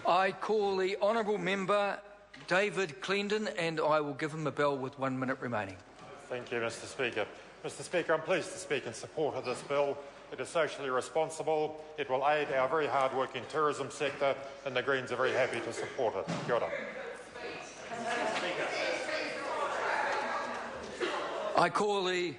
I call the Honourable Member David Clendon, and I will give him a bell with 1 minute remaining. Thank you, Mr Speaker. Mr Speaker, I'm pleased to speak in support of this bill. It is socially responsible, it will aid our very hard-working tourism sector, and the Greens are very happy to support it. Kia ora. I call the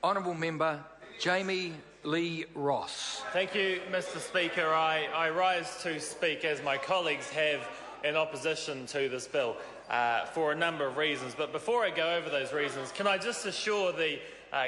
Honourable Member Jami-Lee Ross. Thank you, Mr Speaker. I rise to speak, as my colleagues have, in opposition to this bill for a number of reasons. But before I go over those reasons, can I just assure the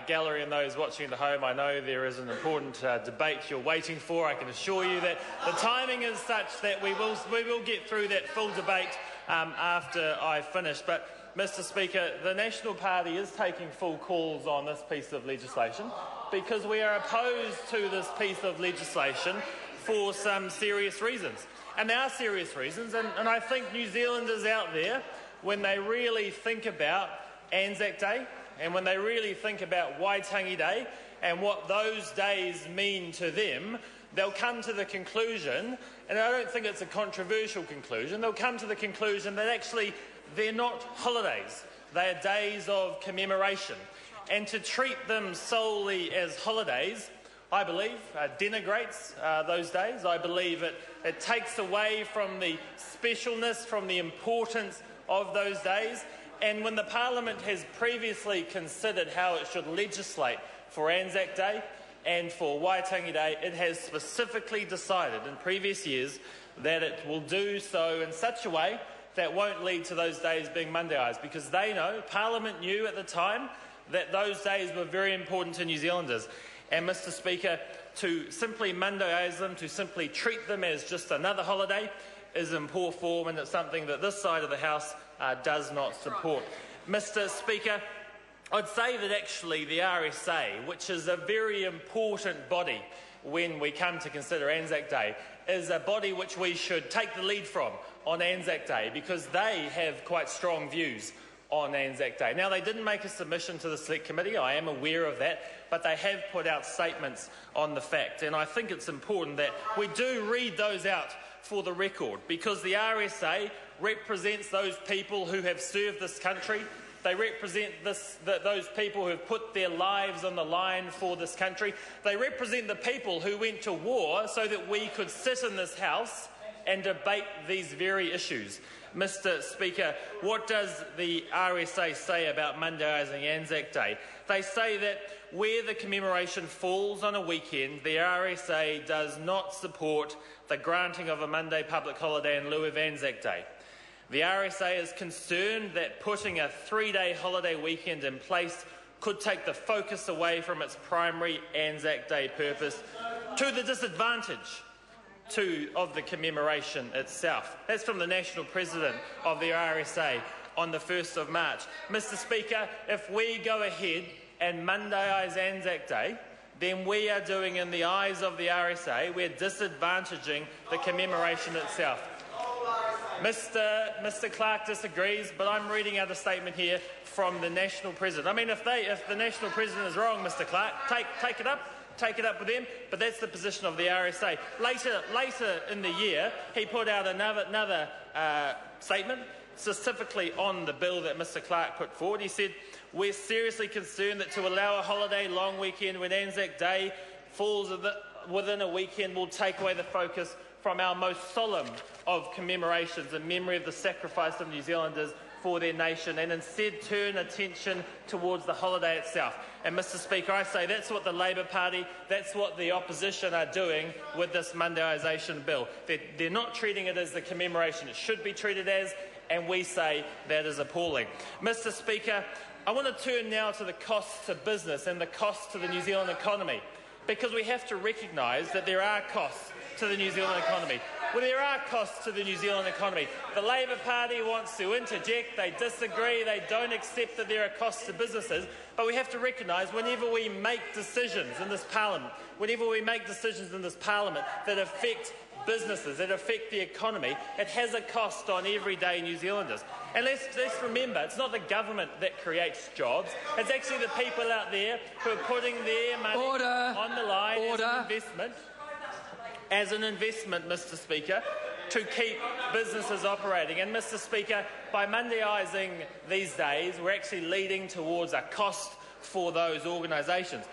gallery and those watching at home, I know there is an important debate you're waiting for. I can assure you that the timing is such that we will get through that full debate after I finish. But Mr Speaker, the National Party is taking full calls on this piece of legislation because we are opposed to this piece of legislation for some serious reasons. And there are serious reasons, and I think New Zealanders out there, when they really think about Anzac Day and when they really think about Waitangi Day and what those days mean to them, they'll come to the conclusion, and I don't think it's a controversial conclusion, they'll come to the conclusion that actually they're not holidays, they are days of commemoration. And to treat them solely as holidays, I believe, denigrates those days. I believe it takes away from the specialness, from the importance of those days. And when the Parliament has previously considered how it should legislate for Anzac Day and for Waitangi Day, it has specifically decided in previous years that it will do so in such a way that won't lead to those days being Mondaysed, because they know, Parliament knew at the time, that those days were very important to New Zealanders. And, Mr Speaker, to simply Mondayize them, to simply treat them as just another holiday, is in poor form, and it's something that this side of the House does not support. Mr Speaker, I'd say that actually the RSA, which is a very important body when we come to consider Anzac Day, is a body which we should take the lead from on Anzac Day, because they have quite strong views on Anzac Day. Now, they didn't make a submission to the Select Committee, I am aware of that, but they have put out statements on the fact, and I think it's important that we do read those out for the record, because the RSA represents those people who have served this country. They represent those people who have put their lives on the line for this country. They represent the people who went to war so that we could sit in this House and debate these very issues. Mr Speaker, what does the RSA say about Mondaysing Anzac Day? They say that where the commemoration falls on a weekend, the RSA does not support the granting of a Monday public holiday in lieu of Anzac Day. The RSA is concerned that putting a 3-day holiday weekend in place could take the focus away from its primary Anzac Day purpose to the disadvantage of the commemoration itself. That's from the National President of the RSA on the 1st of March. Mr Speaker, if we go ahead and Mondayize Anzac Day, then we are doing, in the eyes of the RSA, we're disadvantaging the commemoration itself. Mr Clark disagrees, but I'm reading out a statement here from the National President. I mean, if the National President is wrong, Mr Clark, take it up. Take it up with them, but that's the position of the RSA. Later in the year, he put out another statement, specifically on the bill that Mr Clark put forward. He said, "We're seriously concerned that to allow a holiday long weekend when Anzac Day falls within a weekend will take away the focus from our most solemn of commemorations in memory of the sacrifice of New Zealanders for their nation, and instead turn attention towards the holiday itself." And Mr Speaker, I say that's what the Labour Party, that's what the opposition are doing with this Mondayisation bill. They're not treating it as the commemoration it should be treated as, and we say that is appalling. Mr Speaker, I want to turn now to the costs to business and the costs to the New Zealand economy, because we have to recognise that there are costs to the New Zealand economy. Well, there are costs to the New Zealand economy. The Labour Party wants to interject, they disagree, they don't accept that there are costs to businesses, but we have to recognise whenever we make decisions in this Parliament, that affect businesses, that affect the economy, it has a cost on everyday New Zealanders. And let's remember, it's not the government that creates jobs, it's actually the people out there who are putting their money on the line as an investment. As an investment, Mr Speaker, to keep businesses operating. And, Mr Speaker, by Mondaysing these days, we're actually leading towards a cost for those organisations.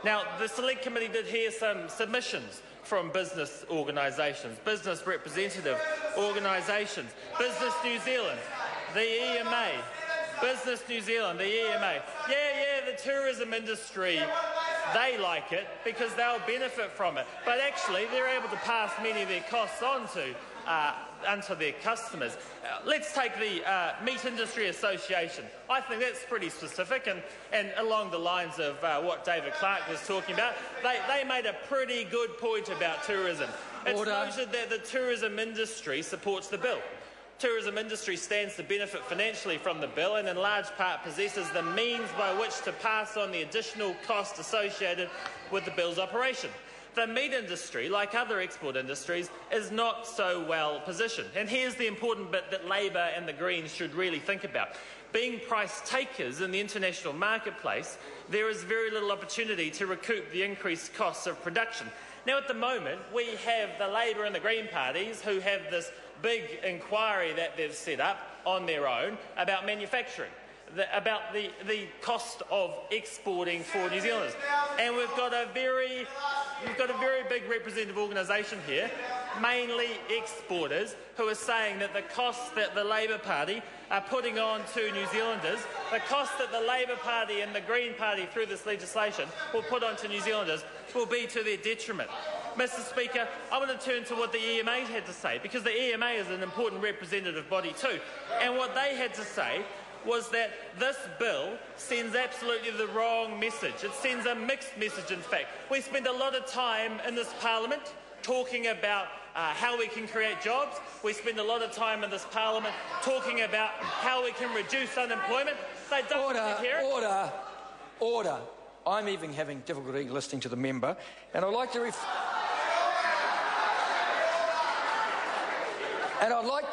Now, the Select Committee did hear some submissions from business organisations, business representative organisations, Business New Zealand, the EMA, Business New Zealand, the EMA. Yeah, the tourism industry, they like it because they'll benefit from it. But actually, they're able to pass many of their costs on to their customers. Let's take the Meat Industry Association. I think that's pretty specific and along the lines of what David Clark was talking about. They made a pretty good point about tourism. It's noted that the tourism industry supports the bill. Tourism industry stands to benefit financially from the bill and in large part possesses the means by which to pass on the additional cost associated with the bill's operation. The meat industry, like other export industries, is not so well positioned. And here's the important bit that Labour and the Greens should really think about. Being price takers in the international marketplace, there is very little opportunity to recoup the increased costs of production. Now, at the moment, we have the Labour and the Green parties who have this big inquiry that they've set up on their own about manufacturing, about the cost of exporting for New Zealanders. And we've got a very big representative organisation here, mainly exporters, who are saying that the costs that the Labour Party are putting on to New Zealanders, the cost that the Labour Party and the Green Party through this legislation will put on to New Zealanders will be to their detriment. Mr Speaker, I want to turn to what the EMA had to say, because the EMA is an important representative body too. And what they had to say was that this bill sends absolutely the wrong message. It sends a mixed message, in fact. We spend a lot of time in this Parliament talking about how we can create jobs. We spend a lot of time in this Parliament talking about how we can reduce unemployment. They don't hear it. Order. I'm even having difficulty listening to the member, and I'd like to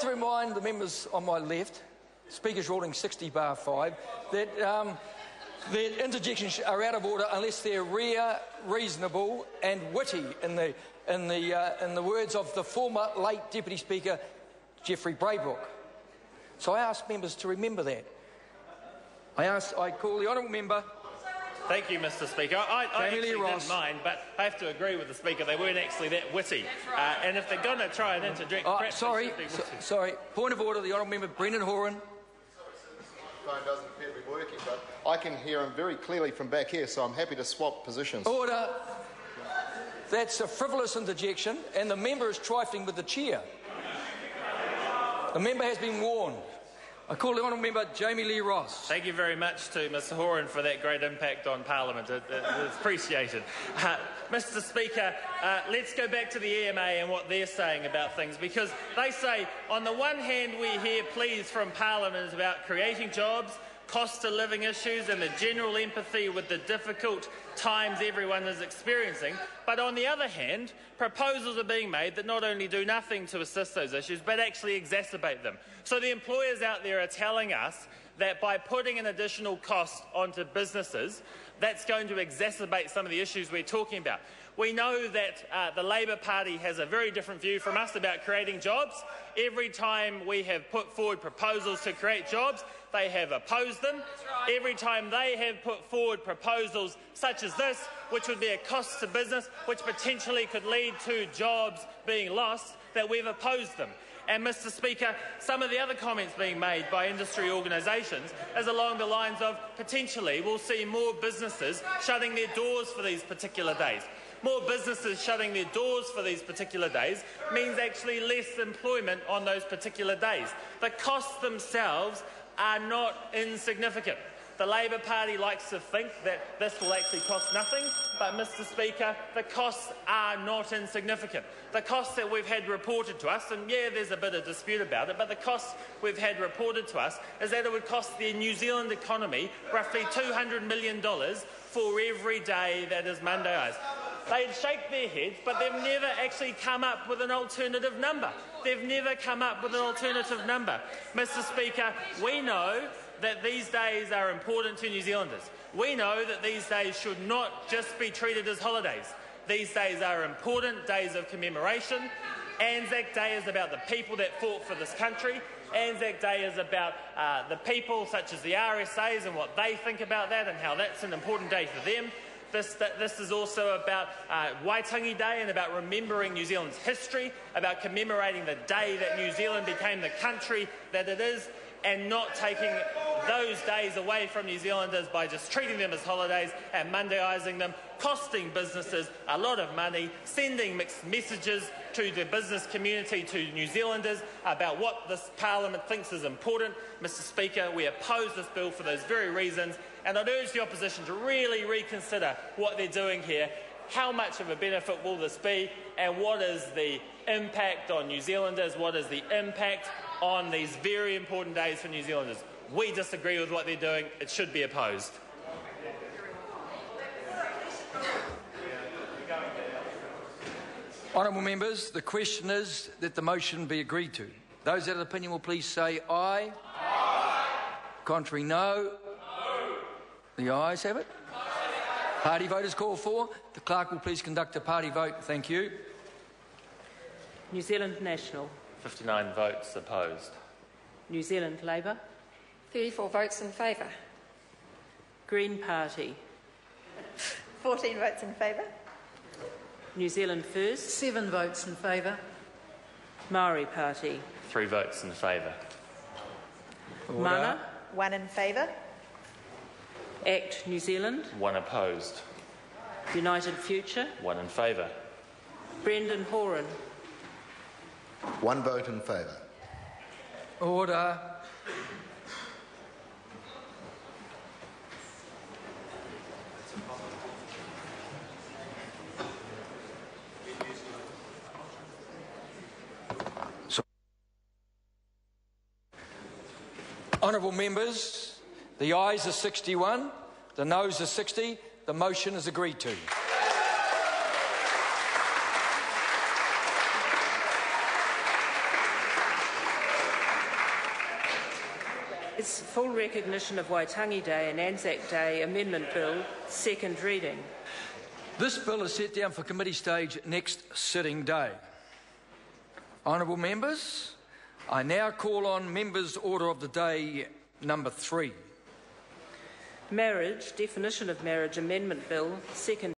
remind the members on my left, Speaker's ruling 60/5, that interjections are out of order unless they're reasonable and witty, in the words of the former late Deputy Speaker Geoffrey Braybrook. So I ask members to remember that. I call the honourable member. Thank you, Mr Speaker. I actually didn't mind, but I have to agree with the Speaker. They weren't actually that witty. And if they're going to try and interject, perhaps sorry. Point of order, the honourable member Brendan Horan. Phone doesn't appear to be working, but I can hear him very clearly from back here, so I'm happy to swap positions. Order. That's a frivolous interjection, and the member is trifling with the chair. The member has been warned. I call the honourable member Jami-Lee Ross. Thank you very much to Mr Horan for that great impact on Parliament. It's appreciated. Mr Speaker, let's go back to the EMA and what they're saying about things, because they say, on the one hand, we hear pleas from Parliament about creating jobs, cost of living issues and the general empathy with the difficult times everyone is experiencing. But on the other hand, proposals are being made that not only do nothing to assist those issues, but actually exacerbate them. So the employers out there are telling us that by putting an additional cost onto businesses, that's going to exacerbate some of the issues we're talking about. We know that the Labour Party has a very different view from us about creating jobs. Every time we have put forward proposals to create jobs, they have opposed them. Every time they have put forward proposals such as this, which would be a cost to business, which potentially could lead to jobs being lost, that we've opposed them. And, Mr Speaker, some of the other comments being made by industry organisations is along the lines of potentially we'll see more businesses shutting their doors for these particular days. More businesses shutting their doors for these particular days means actually less employment on those particular days. The costs themselves are not insignificant. The Labour Party likes to think that this will actually cost nothing, but, Mr Speaker, the costs are not insignificant. The costs that we've had reported to us, and yeah, there's a bit of dispute about it, but the costs we've had reported to us is that it would cost the New Zealand economy roughly $200 million for every day that is Mondaysed. They'd shake their heads, but they've never actually come up with an alternative number. They've never come up with an alternative number. Mr Speaker, we know that these days are important to New Zealanders. We know that these days should not just be treated as holidays. These days are important days of commemoration. Anzac Day is about the people that fought for this country. Anzac Day is about the people such as the RSAs and what they think about that and how that's an important day for them. This is also about Waitangi Day and about remembering New Zealand's history, about commemorating the day that New Zealand became the country that it is, and not taking those days away from New Zealanders by just treating them as holidays and Mondaysing them, costing businesses a lot of money, sending mixed messages to the business community, to New Zealanders, about what this Parliament thinks is important. Mr Speaker, we oppose this bill for those very reasons, and I'd urge the opposition to really reconsider what they're doing here. How much of a benefit will this be, and what is the impact on New Zealanders? What is the impact on these very important days for New Zealanders? We disagree with what they're doing. It should be opposed. Honourable members, the question is that the motion be agreed to. Those that have opinion will please say aye. Aye. Contrary, no. No. The ayes have it. Party vote is called for. The clerk will please conduct a party vote. Thank you. New Zealand National. 59 votes opposed. New Zealand Labour. 34 votes in favour. Green Party. 14 votes in favour. New Zealand First. 7 votes in favour. Maori Party. 3 votes in favour. Mana. 1 in favour. Act New Zealand. 1 opposed. United Future. 1 in favour. Brendan Horan. 1 vote in favour. Order. Honourable members, the ayes are 61, the noes are 60. The motion is agreed to. It's full recognition of Waitangi Day and Anzac Day Amendment Bill, second reading. This bill is set down for committee stage next sitting day. Honourable members, I now call on members' order of the day number 3. Marriage, definition of marriage amendment bill, second